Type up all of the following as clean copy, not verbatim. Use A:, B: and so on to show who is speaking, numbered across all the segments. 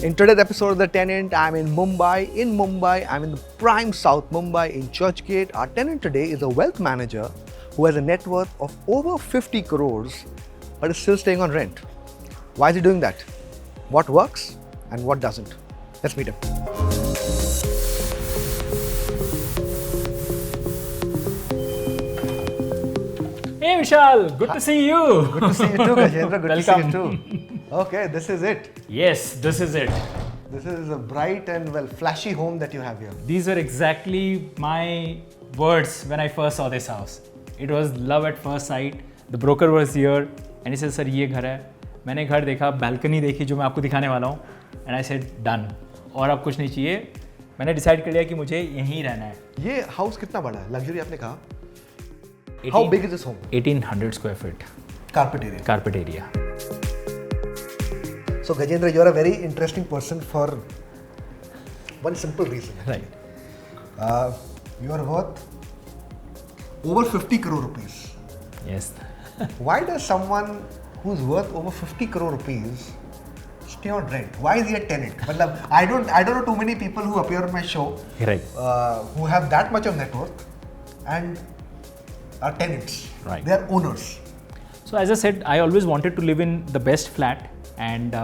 A: In today's episode of The Tenant, I'm in Mumbai. In Mumbai, I'm in the prime South Mumbai in Churchgate. Our tenant today is a wealth manager who has a net worth of over 50 crores but is still staying on rent. Why is he doing that? What works and what doesn't? Let's meet him.
B: Hey Vishal, good to see you.
A: Good to see you too, Gajendra. Good
B: Welcome.
A: to see you too. Okay, this is it.
B: Yes, this is it.
A: This is a bright and flashy home that you have here.
B: These were exactly my words when I first saw this house. It was love at first sight. The broker was here and he said, "Sir, ये घर है." मैंने घर देखा, balcony देखी जो मैं आपको दिखाने वाला हूँ, and I said, "Done." और अब कुछ नहीं चाहिए. मैंने decide कर लिया कि मुझे यहीं रहना है.
A: ये हाउस कितना बड़ा है? Luxury आपने कहा. How big is this home?
B: 1800 square feet.
A: Carpet area.
B: Carpet area.
A: So Gajendra, you are a very interesting person for one simple reason.
B: Right.
A: You are worth over 50 crore rupees.
B: Yes.
A: Why does someone who's worth over 50 crore rupees stay on rent? Why is he a tenant? I don't know too many people who appear on my show
B: Right.
A: who have that much of net worth and are tenants.
B: Right.
A: They are owners.
B: So as I said, I always wanted to live in the best flat, and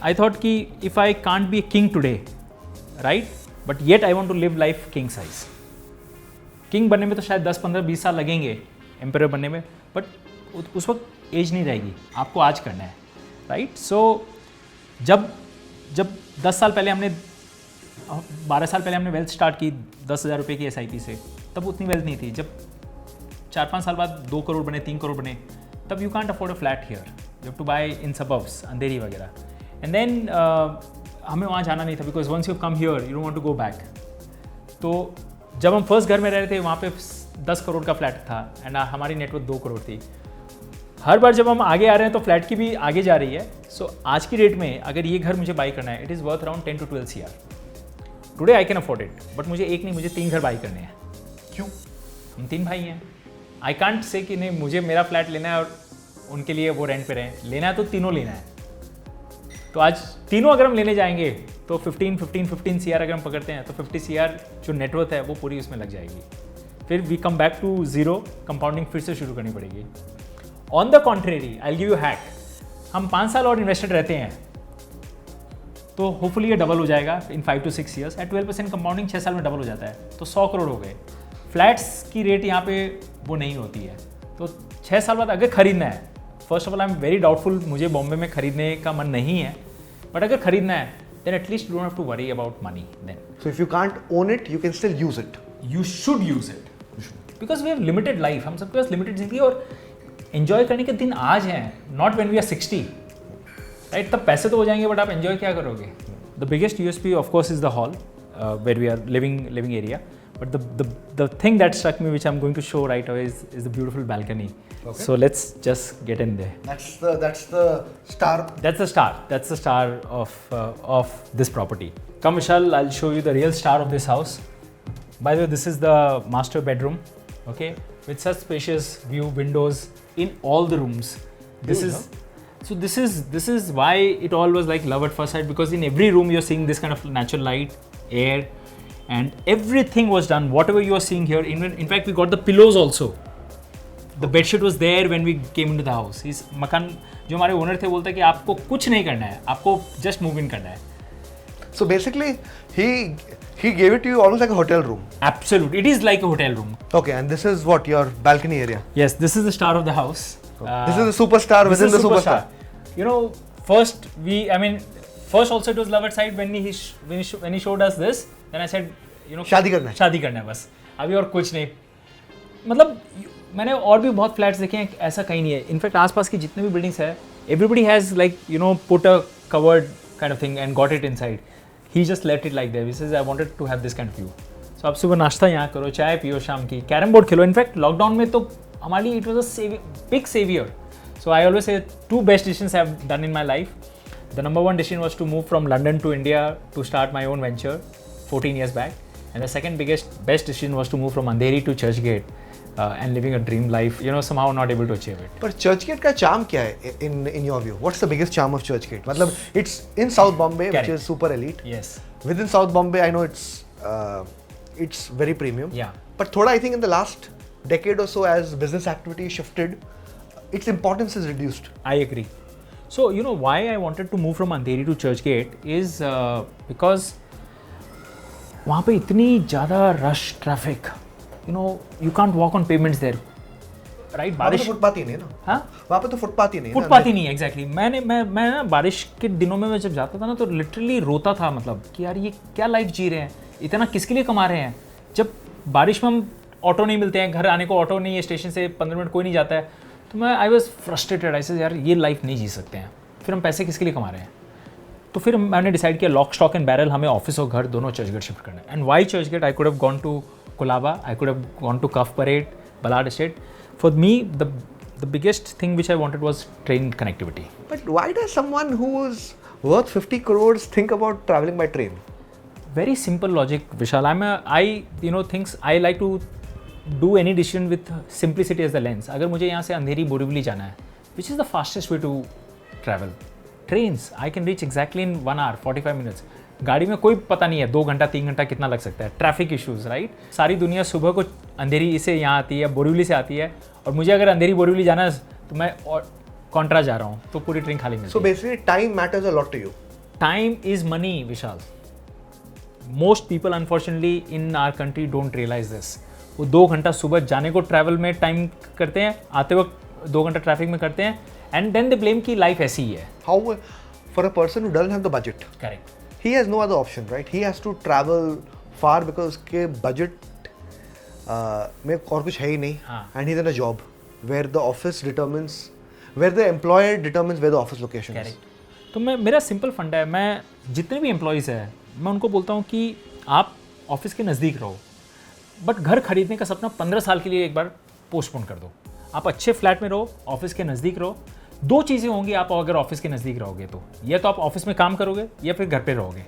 B: I thought कि if I can't be a king today, right? But yet I want to live life king size. King बनने में तो शायद 10, 15, 20 साल लगेंगे emperor बनने में, but उस वक्त एज नहीं रहेगी, आपको आज करना है, राइट? सो जब 10 साल पहले हमने 12 साल पहले हमने वेल्थ स्टार्ट की 10,000 रुपये की SIP से, तब उतनी वेल्थ नहीं थी. जब 4-5 साल बाद 2 करोड़ बने, 3 करोड़ बने, तब you can't afford a flat here, you have to buy in suburbs, Andheri वगैरह. एंड देन हमें वहाँ जाना नहीं था, because once you come here you don't want to go back. तो जब हम फर्स्ट घर में रह रहे थे, वहाँ पे 10 करोड़ का फ्लैट था एंड हमारी नेटवर्थ 2 करोड़ थी. हर बार जब हम आगे आ रहे हैं तो फ्लैट की भी आगे जा रही है. सो आज की डेट में अगर ये घर मुझे बाई करना है, it is worth around 10 to 12 CR. Today I can afford it, but मुझे एक नहीं, मुझे 3 घर बाई करने हैं.
A: क्यों?
B: हम 3 भाई हैं. आई कांट से कि नहीं मुझे मेरा फ्लैट लेना है और उनके लिए वो रेंट पे रहें. लेना है तो तीनों लेना है. तो आज तीनों अगर हम लेने जाएंगे तो 15 CR अगर हम पकड़ते हैं तो 50 CR जो नेटवर्थ है वो पूरी उसमें लग जाएगी. फिर we come back to zero, compounding फिर से शुरू करनी पड़ेगी. On the contrary, I give you hack. हम 5 साल और इन्वेस्टेड रहते हैं तो होपफुली ये डबल हो जाएगा इन 5 to 6 years. एट 12% कंपाउंडिंग 6 साल में डबल हो जाता है, तो 100 करोड़ हो गए. फ्लैट्स की रेट यहाँ पे वो नहीं होती है. तो 6 साल बाद अगर खरीदना है, first of all I am very doubtful, मुझे बॉम्बे में खरीदने का मन नहीं है, बट अगर खरीदना है then at least you don't have to worry about money then.
A: So if you can't own it, you can still use it.
B: You should use it. Because we have limited life. हम सबके पास limited जिंदगी और enjoy करने के दिन आज हैं, not when we are 60. Right? तब पैसे तो हो जाएंगे बट आप एंजॉय क्या करोगे? The biggest USP of course is the hall where we are living area. But the thing that struck me, which I'm going to show right away, is the beautiful balcony. Okay. So let's just get in there.
A: That's the star.
B: That's the star. That's the star of this property. Come Vishal, I'll show you the real star of this house. By the way, this is the master bedroom. Okay, with such spacious view, windows in all the rooms. This is why it all was like love at first sight, because in every room you're seeing this kind of natural light, air. And everything was done, whatever you are seeing here. In fact, we got the pillows also. The bedsheet was there when we came into the house. इस मकान जो हमारे owner थे बोलते हैं कि आपको कुछ नहीं करना है, आपको just move in करना है.
A: So basically, he gave it to you almost like a hotel room.
B: Absolutely, it is like a hotel room.
A: Okay, and this is what, your balcony area?
B: Yes, this is the star of the house.
A: This is the superstar within the superstar.
B: You know, first also it was love at sight when he showed us this. Then I said, you know, शादी करना है बस, अभी और कुछ नहीं. मतलब मैंने और भी बहुत फ्लैट्स देखे हैं, ऐसा कहीं नहीं है. इनफैक्ट आसपास की जितने भी बिल्डिंग्स है, everybody has like you know put a covered kind of thing and got it inside. He just left it like that. He says I wanted to have this kind of view. So आप सुबह नाश्ता यहाँ करो, चाय पियो, शाम की carrom board खेलो. इनफैक्ट लॉकडाउन में तो हमारे लिए it was a big saviour. So I always say 2 best decisions I have done in my life. The number 1 decision was to move from London to India to start my own venture 14 years back. And the second best decision was to move from Andheri to Churchgate and living a dream life, you know, somehow not able to achieve it.
A: पर चर्चगेट का charm क्या है in your view? What's the biggest charm of Churchgate? मतलब it's in South Bombay, which is super elite.
B: Yes.
A: Within South Bombay, I know it's very premium.
B: Yeah.
A: But thoda, I think in the last decade or so, as business activity shifted, its importance is reduced.
B: I agree. So, you know, why I wanted to move from Andheri to Churchgate is because वहाँ पे इतनी ज़्यादा rush traffic, you know, you can't walk on pavements there, right?
A: बारिश footpath ही नहीं है ना?
B: हाँ?
A: वहाँ पे तो फुटपाथ ही नहीं है।
B: फुटपाथ ही नहीं है, एग्जैक्टली। मैं ना बारिश के दिनों में मैं जब जाता था ना तो लिटरली रोता था, मतलब कि यार ये क्या लाइफ जी रहे हैं, इतना किसके लिए कमा रहे हैं। जब बारिश में हम ऑटो नहीं मिलते हैं, घर आने को ऑटो नहीं है, स्टेशन से 15 मिनट कोई नहीं जाता है, तो मैं आई वॉज फ्रस्ट्रेटेड। आई से यार ये लाइफ नहीं जी सकते हैं, फिर हम पैसे किसके लिए कमा रहे हैं। तो फिर मैंने डिसाइड किया लॉक स्टॉक एंड बैरल, हमें ऑफिस और घर दोनों चर्चगेट शिफ्ट करना है। And why Churchgate? I could have gone to Colaba, I could have gone to Cuff Parade, Ballard Estate. For me the biggest thing which I wanted was train connectivity.
A: But why does someone who's worth 50 crores think about traveling by train?
B: Very simple logic, Vishal. Thinks I like to do any decision with simplicity as the lens. अगर मुझे यहाँ से अंधेरी बोरीवली जाना है, which is the fastest way to travel? Trains, I can reach exactly in 1 hour, 45 minutes. गाड़ी में कोई पता नहीं है 2 घंटा 3 घंटा कितना लग सकता है. Traffic issues, right? सारी दुनिया सुबह को अंधेरी से यहाँ आती है, बोरीवली से आती है, और मुझे अगर अंधेरी बोरीवली जाना है तो मैं और कॉन्ट्रा जा रहा हूँ, तो पूरी ट्रेन खाली मिलती है.
A: So basically time matters a lot to you.
B: Time is money, Vishal. Most people unfortunately in our country don't realize this. वो 2 घंटा सुबह जाने को ट्रैवल में टाइम करते हैं, आते वक्त 2 घंटा ट्रैफिक में करते हैं, एंड देन दे ब्लेम कि लाइफ ऐसी ही है.
A: How for a person who doesn't have the budget?
B: Correct.
A: He has no other option, right? He has to travel far because उसके budget में और कुछ है ही नहीं.
B: हाँ.
A: And he's in a job where the office determines, where the employer determines where the office location is.
B: Correct. तो मेरा simple फंडा है, मैं जितने भी एम्प्लॉयज़ हैं मैं उनको बोलता हूँ कि आप ऑफिस के नज़दीक रहो, बट घर खरीदने का सपना 15 साल के लिए एक बार पोस्टपोन कर दो. आप अच्छे फ्लैट में रहो, ऑफिस के नज़दीक रहो. 2 चीज़ें होंगी आप अगर ऑफिस के नज़दीक रहोगे तो, या तो आप ऑफिस में काम करोगे या फिर घर पे रहोगे.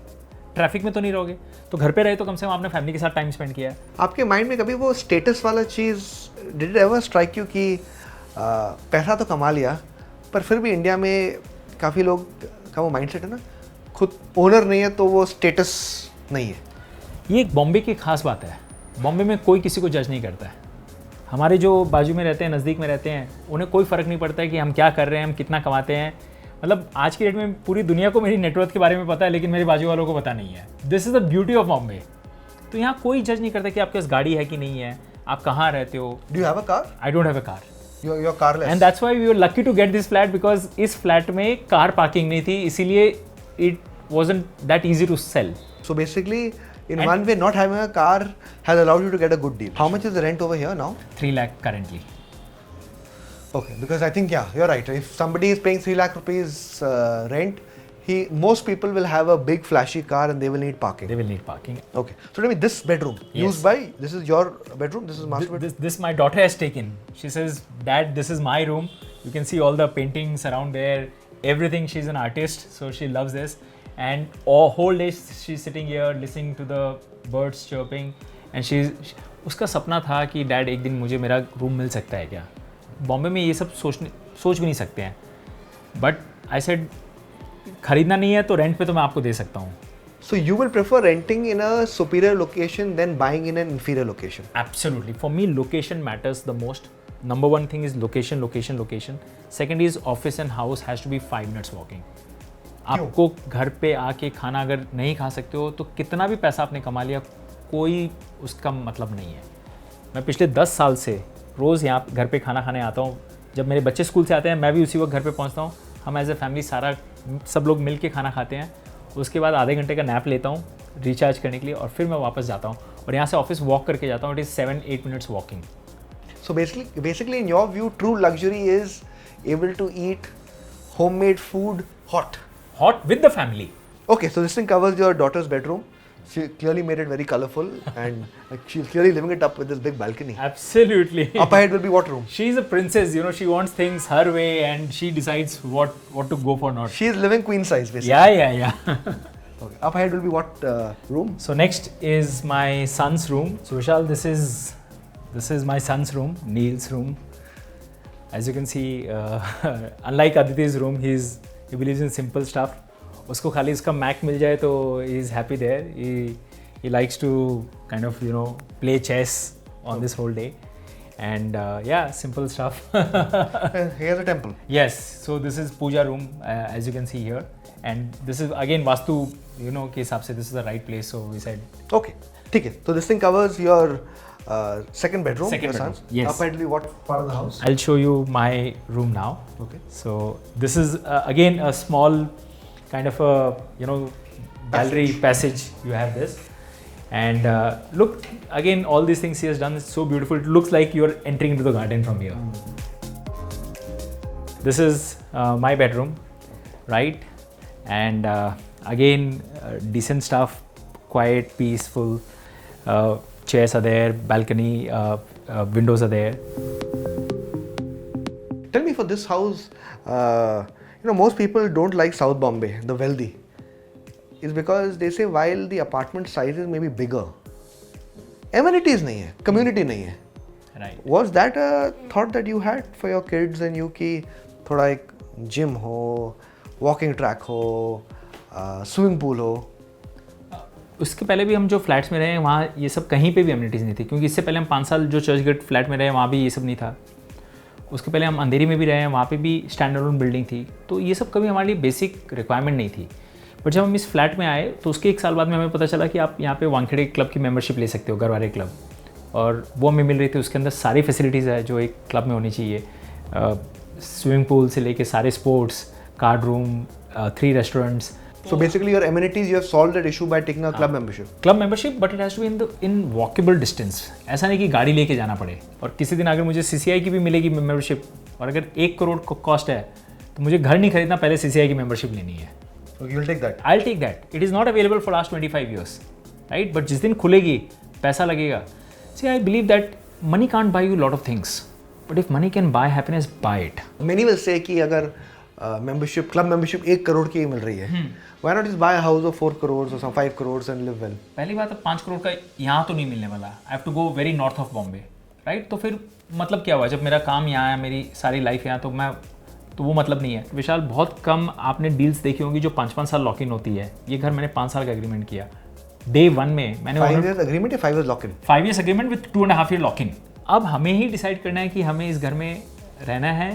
B: ट्रैफिक में तो नहीं रहोगे, तो घर पे रहे तो कम से कम आपने फैमिली के साथ टाइम स्पेंड किया है.
A: आपके माइंड में कभी वो स्टेटस वाला चीज़ did it ever strike you कि पैसा तो कमा लिया पर फिर भी इंडिया में काफ़ी लोग का वो माइंडसेट है ना, खुद ओनर नहीं है तो वो स्टेटस नहीं है.
B: ये एक बॉम्बे की खास बात है. बॉम्बे में कोई किसी को जज नहीं करता है. हमारे जो बाजू में रहते हैं, नज़दीक में रहते हैं, उन्हें कोई फ़र्क नहीं पड़ता है कि हम क्या कर रहे हैं, हम कितना कमाते हैं. मतलब आज की डेट में पूरी दुनिया को मेरी नेटवर्थ के बारे में पता है, लेकिन मेरे बाजू वालों को पता नहीं है. This is the beauty of Bombay. तो यहाँ कोई जज नहीं करता कि आपके पास गाड़ी है कि नहीं है, आप कहाँ रहते हो.
A: Do you have a car?
B: I don't have a car.
A: You're carless.
B: And that's why we were lucky to get this flat, because इस फ्लैट में कार पार्किंग नहीं थी, इसीलिए it wasn't that easy to sell.
A: So basically, in one way, not having a car has allowed you to get a good deal. How much is the rent over here now?
B: 3 lakh currently.
A: Okay, because I think you're right. If somebody is paying 3 lakh rupees rent, most people will have a big flashy car and they will need parking.
B: They will need parking.
A: Okay, so tell me this bedroom used by, this is your bedroom, this is master bedroom.
B: This my daughter has taken. She says, "Dad, this is my room. You can see all the paintings around there. Everything. She's an artist, so she loves this." And all whole day she's sitting here listening to the birds chirping, and उसका सपना था कि dad एक दिन मुझे मेरा room मिल सकता है क्या. बॉम्बे में ये सब सोच भी नहीं सकते हैं. बट आई सेड खरीदना नहीं है तो रेंट पे तो मैं आपको दे सकता हूँ.
A: So you will prefer renting in a superior location than buying in an inferior location?
B: Absolutely. For me, location matters the most. Number one thing is location. Second is office and house has to be 5 minutes walking. आपको घर पे आके खाना अगर नहीं खा सकते हो तो कितना भी पैसा आपने कमा लिया कोई उसका मतलब नहीं है. मैं पिछले 10 साल से रोज़ यहाँ घर पे खाना खाने आता हूँ. जब मेरे बच्चे स्कूल से आते हैं मैं भी उसी वक्त घर पे पहुँचता हूँ. हम एज ए फैमिली सब लोग मिल के खाना खाते हैं. उसके बाद आधे घंटे का नैप लेता हूँ रिचार्ज करने के लिए, और फिर मैं वापस जाता हूँ और यहाँ से ऑफिस वॉक करके जाता हूँ. It is 7-8 minutes walking.
A: So basically in your view, true luxury is able to eat homemade food hot
B: with the family.
A: Okay, so this thing covers your daughter's bedroom. She clearly made it very colorful and she's clearly living it up with this big balcony.
B: Absolutely.
A: Up ahead will be what room?
B: She's a princess, she wants things her way and she decides what to go for not.
A: She is living queen size basically.
B: Yeah.
A: Okay. Up ahead will be what room?
B: So next is my son's room. So Vishal, this is This is my son's room, Neil's room. As you can see, unlike Aditi's room, he believes in simple stuff. उसको खाली उसका Mac मिल जाए तो he is happy there. He likes to kind of play chess on this whole day, and yeah, simple stuff.
A: Here's a temple.
B: Yes, so this is puja room, as you can see here, and this is again Vastu के हिसाब से this is the right place, so we said.
A: Okay, ठीक है. So this thing covers your second bedroom.
B: Second
A: your
B: bedroom,
A: son's.
B: yes.
A: Apparently, what part of the house?
B: I'll show you my room now.
A: Okay.
B: So this is again a small kind of a gallery passage. You have this, and look again, all these things he has done is so beautiful. It looks like you're entering into the garden from here. This is my bedroom, right? And again, decent stuff, quiet, peaceful. Chairs are there, balcony, windows are there.
A: Tell me, for this house, most people don't like South Bombay, the wealthy. Is because they say while the apartment sizes may be bigger, amenities nahi hai, community nahi hai.
B: Right.
A: Was that a thought that you had for your kids and you कि थोड़ा एक gym हो, walking track हो, swimming pool हो?
B: उसके पहले भी हम जो फ्लैट्स में रहे हैं वहाँ ये सब कहीं पे भी अम्यूनिटीज़ नहीं थी, क्योंकि इससे पहले हम 5 साल जो चर्च गेट फ्लैट में रहे वहाँ भी ये सब नहीं था. उसके पहले हम अंधेरी में भी रहे हैं, वहाँ पे भी स्टैंड अलोन बिल्डिंग थी, तो ये सब कभी हमारे लिए बेसिक रिक्वायरमेंट नहीं थी. बट जब हम इस फ्लैट में आए तो उसके 1 साल बाद में हमें पता चला कि आप यहाँ पे वानखेड़े क्लब की मेंबरशिप ले सकते हो, गरवारे क्लब, और वो हमें मिल रही थी. उसके अंदर सारी फैसिलिटीज़ है जो एक क्लब में होनी चाहिए. स्विमिंग पूल से लेके सारे sports, card room, 3 restaurants.
A: So basically your amenities, you have solved that issue by taking a club membership.
B: Club membership, but it has to be in walkable distance. ऐसा नहीं कि गाड़ी लेके जाना पड़े. और किसी दिन अगर मुझे CCI की भी मिलेगी मेंबरशिप और अगर 1 करोड़ को कॉस्ट है तो मुझे घर नहीं खरीदना, पहले CCI की मेंबरशिप लेनी है.
A: So you will take that.
B: I'll take that. It is not available for last 25 years, right? But जिस दिन खुलेगी, पैसा लगेगा. See, I believe that money can't buy you a lot of things, but if money can buy happiness, buy it.
A: Many will say कि अगर membership, club membership 1 crore की ही मिल रही है, why not just buy a house of 4 crores or some 5 crores and live well?
B: पहली बात, 5 करोड़ का यहाँ तो नहीं मिलने वाला. I have to go very north of Bombay, right? तो फिर मतलब क्या हुआ, जब मेरा काम यहाँ है, मेरी सारी लाइफ यहाँ, तो वो मतलब नहीं है. विशाल, बहुत कम आपने डील्स देखी होंगी जो 5-5 साल लॉक इन होती है. ये घर मैंने 5 साल का एग्रीमेंट किया. Day 1 में मैंने
A: 5 years agreement या 5 years lock in?
B: 5 years agreement with 2.5 year lock in. अब हमें ही डिसाइड करना है कि हमें इस घर में रहना है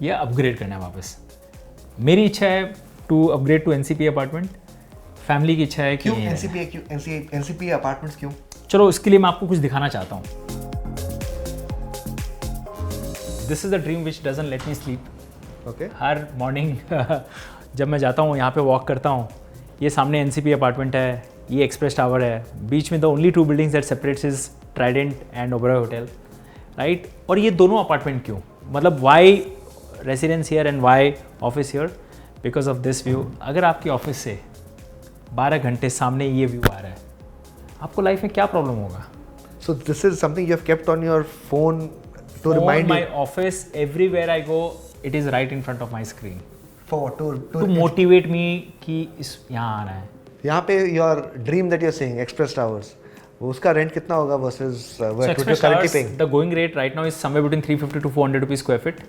B: या अपग्रेड करना है वापस. मेरी इच्छा है to upgrade to NCP apartment. Family की इच्छा है कि
A: क्यों NCP अपार्टमेंट्स क्यों?
B: चलो इसके लिए मैं आपको कुछ दिखाना चाहता हूँ. This is the dream which doesn't let me sleep.
A: Okay.
B: Her morning जब मैं जाता हूँ यहाँ पे वॉक करता हूँ, ये सामने NCP अपार्टमेंट है, ये एक्सप्रेस टावर है, बीच में the only 2 buildings that separates is Trident and Oberoi hotel, right. और ये दोनों अपार्टमेंट क्यों, मतलब why residence here and why office here? Because of this view. अगर आपकी ऑफिस से 12 घंटे सामने ये व्यू आ रहा है, आपको लाइफ में क्या प्रॉब्लम होगा?
A: So this is something you have kept on your phone to remind
B: my
A: you.
B: office, everywhere I go, it is right in front of my screen.
A: For what?
B: To motivate me कि इस यहाँ आना है.
A: यहाँ पे your dream that you're saying, Express Towers, वो उसका rent कितना होगा versus what you're currently paying?
B: The going rate right now is somewhere between 350 to 400 rupees square feet.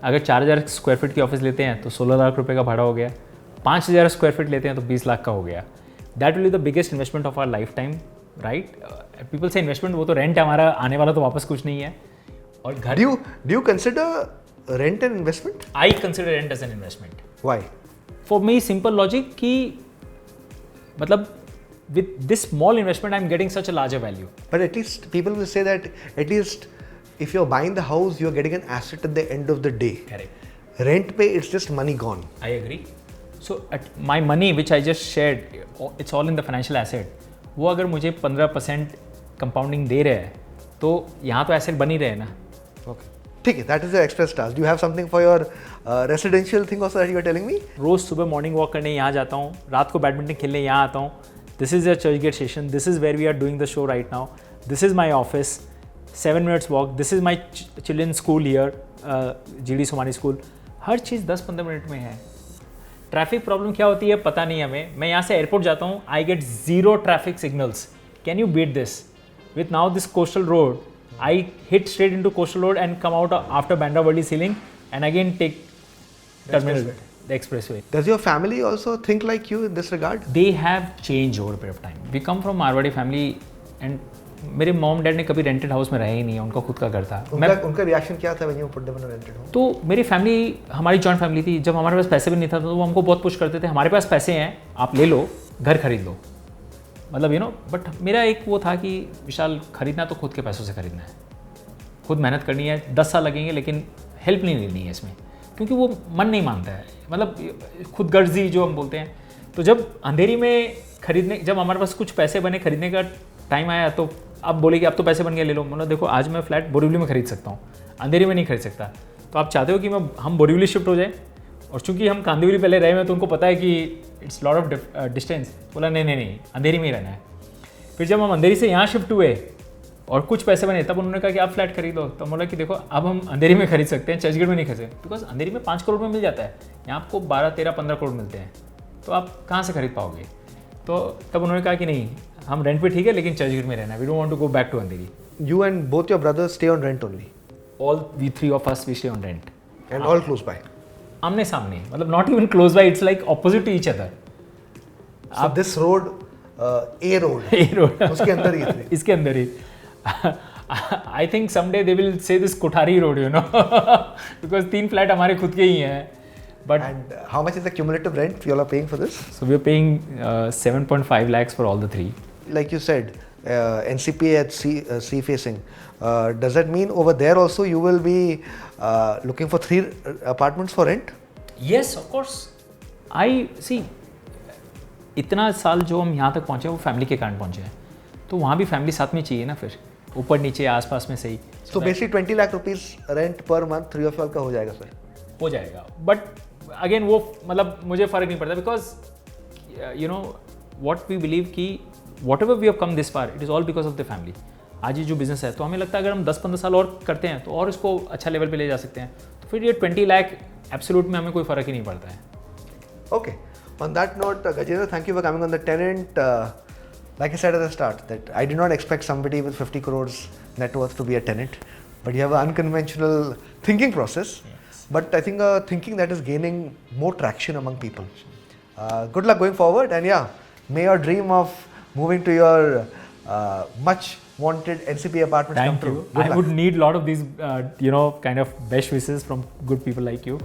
B: अगर 4000 स्क्वायर फीट की ऑफिस लेते हैं तो 16 लाख रुपए का भाड़ा हो गया. 5000 स्क्वायर फीट लेते हैं तो 20 लाख का हो गया. That will be the biggest investment of our lifetime, right. People से इन्वेस्टमेंट, वो तो रेंट है हमारा, आने वाला तो वापस कुछ नहीं है. और घर,
A: Do you consider rent an investment?
B: I consider rent as an investment.
A: Why?
B: For me, simple logic कि मतलब with this small investment I'm getting such a larger value.
A: But at least people will say that at least if you're buying the house, you're getting an asset at the end of the day.
B: Correct.
A: Rent pay, it's just money gone.
B: I agree. So at my money which I just shared, it's all in the financial asset. वो अगर मुझे 15% compounding दे रहे हैं तो यहाँ तो asset बन ही रहे ना.
A: Okay. ठीक है, that is the express task. Do you have something for your residential thing also that you are telling me?
B: रोज़ सुबह मॉर्निंग वॉक करने यहाँ जाता हूँ, रात को बैडमिंटन खेलने यहाँ आता हूँ. This is the Churchgate station, this is where we are doing the show right now, this is my office, 7 minutes walk, this is my children school here, GD Somani school. हर चीज़ 10-15 मिनट में है. Traffic problem क्या होती है पता नहीं हमें. मैं यहाँ से एयरपोर्ट जाता हूँ, I get 0 traffic signals. Can you beat this? With now this coastal road, I hit straight into Coastal Road and come out after Bandra Worli ceiling and again take terminal, the expressway.
A: Does your family also think like you in this regard?
B: They have changed over a period of time. We come from Marwadi family and मेरे mom dad ने कभी rented house में रहे ही नहीं है, उनका खुद का घर था.
A: उनका रिएक्शन क्या था when you put them in a rented home?
B: तो मेरी फैमिली, हमारी जॉइंट फैमिली थी. जब हमारे पास पैसे भी नहीं था तो वो हमको बहुत पुश करते थे, हमारे पास पैसे हैं, आप ले लो, घर खरीद लो. मतलब बट मेरा एक वो था कि विशाल, खरीदना तो खुद के पैसों से खरीदना है, खुद मेहनत करनी है. 10 साल लगेंगे लेकिन हेल्प नहीं लेनी है इसमें, क्योंकि वो मन नहीं मानता है. मतलब खुद गर्जी जो हम बोलते हैं. तो जब अंधेरी में खरीदने, जब हमारे पास कुछ पैसे बने, खरीदने का टाइम आया, तो अब बोले कि अब तो पैसे बन गए, ले लो. मतलब देखो, आज मैं फ्लैट बोरीवली में खरीद सकता हूँ, अंधेरी में नहीं खरीद सकता. तो आप चाहते हो कि हम बोरीवली शिफ्ट हो जाए, और चूंकि हम कांदिवली पहले रहे हैं तो उनको पता है कि इट्स लॉट ऑफ डिस्टेंस. बोला नहीं, अंधेरी में ही रहना है. फिर जब हम अंधेरी से यहाँ शिफ्ट हुए और कुछ पैसे बने, तब उन्होंने कहा कि आप फ्लैट खरीदो. तो बोला कि देखो, अब हम अंधेरी में खरीद सकते हैं, चर्चगेट में नहीं खरीद सकते, बिकॉज अंधेरी में 5 करोड़ में मिल जाता है, यहाँ आपको 12, 13, 15 करोड़ मिलते हैं. तो आप कहाँ से खरीद पाओगे? तो तब उन्होंने कहा कि नहीं, हम रेंट पे ठीक है, लेकिन चर्चगेट में रहना है. We don't want to go back to Andheri.
A: You and both your brothers stay on rent only?
B: All we 3 of us, we stay on rent.
A: And all close by?
B: आमने सामने, मतलब not even close by, it's like opposite to each other.
A: So this road, A road.
B: A road.
A: उसके अंदर ही थे.
B: इसके अंदर ही. I think someday they will say this Kothari road, because 3 flat हमारे खुद के ही हैं. But
A: And how much is the cumulative rent you all are paying for this?
B: So we are paying 7.5 lakhs for all the 3.
A: Like you said, NCPA at sea facing. Does that mean over there also you will be looking for 3 apartments for rent?
B: Yes, of course. I see. इतना साल जो हम यहाँ तक पहुँचे वो family के कारण पहुँचे हैं, तो वहाँ भी फैमिली साथ में चाहिए ना. फिर ऊपर नीचे आसपास में सही.
A: So basically 20 lakh rupees rent per month 3 of you all का हो जाएगा सर?
B: हो जाएगा. बट अगेन वो मतलब मुझे फ़र्क नहीं पड़ता, बिकॉज व्हाट वी बिलीव कि whatever we have come this far, it is all because of the family. आज ये जो बिजनेस है, तो हमें लगता है अगर हम 10-15 साल और करते हैं तो और इसको अच्छा लेवल पे ले जा सकते हैं. तो फिर ये 20 लाख एब्सोल्यूट में हमें कोई फ़र्क ही नहीं पड़ता है.
A: Okay. On that note, Gajendra, thank you for coming on The Tenant. Like I said at the start, that I did not expect somebody with 50 crores net worth to be a tenant, but you have an unconventional thinking process.
B: Yes.
A: But I think thinking that is gaining more traction among people. Good luck going forward, and yeah, may your dream of moving to your much wanted NCP apartments come
B: Thank
A: true.
B: you.
A: Good
B: I
A: luck.
B: would need a lot of these, kind of best wishes from good people like you.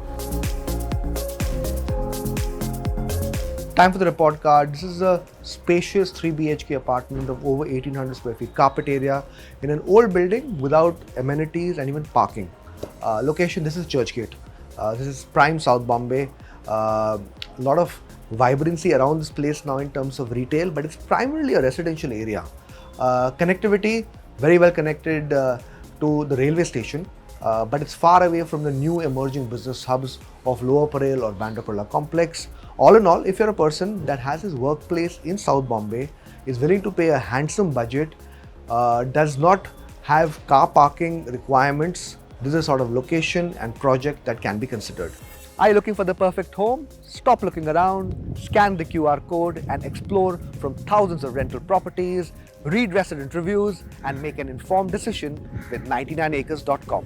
A: Time for the report card. This is a spacious 3 BHK apartment of over 1800 square feet, carpet area in an old building without amenities and even parking. Location, this is Churchgate. This is prime South Bombay. A lot of vibrancy around this place now in terms of retail, but it's primarily a residential area. Connectivity, very well connected to the railway station, but it's far away from the new emerging business hubs of Lower Parel or Bandra Kurla complex. All in all, if you're a person that has his workplace in South Bombay, is willing to pay a handsome budget, does not have car parking requirements, this is a sort of location and project that can be considered. Are you looking for the perfect home? Stop looking around, scan the QR code and explore from thousands of rental properties, read resident reviews and make an informed decision with 99acres.com.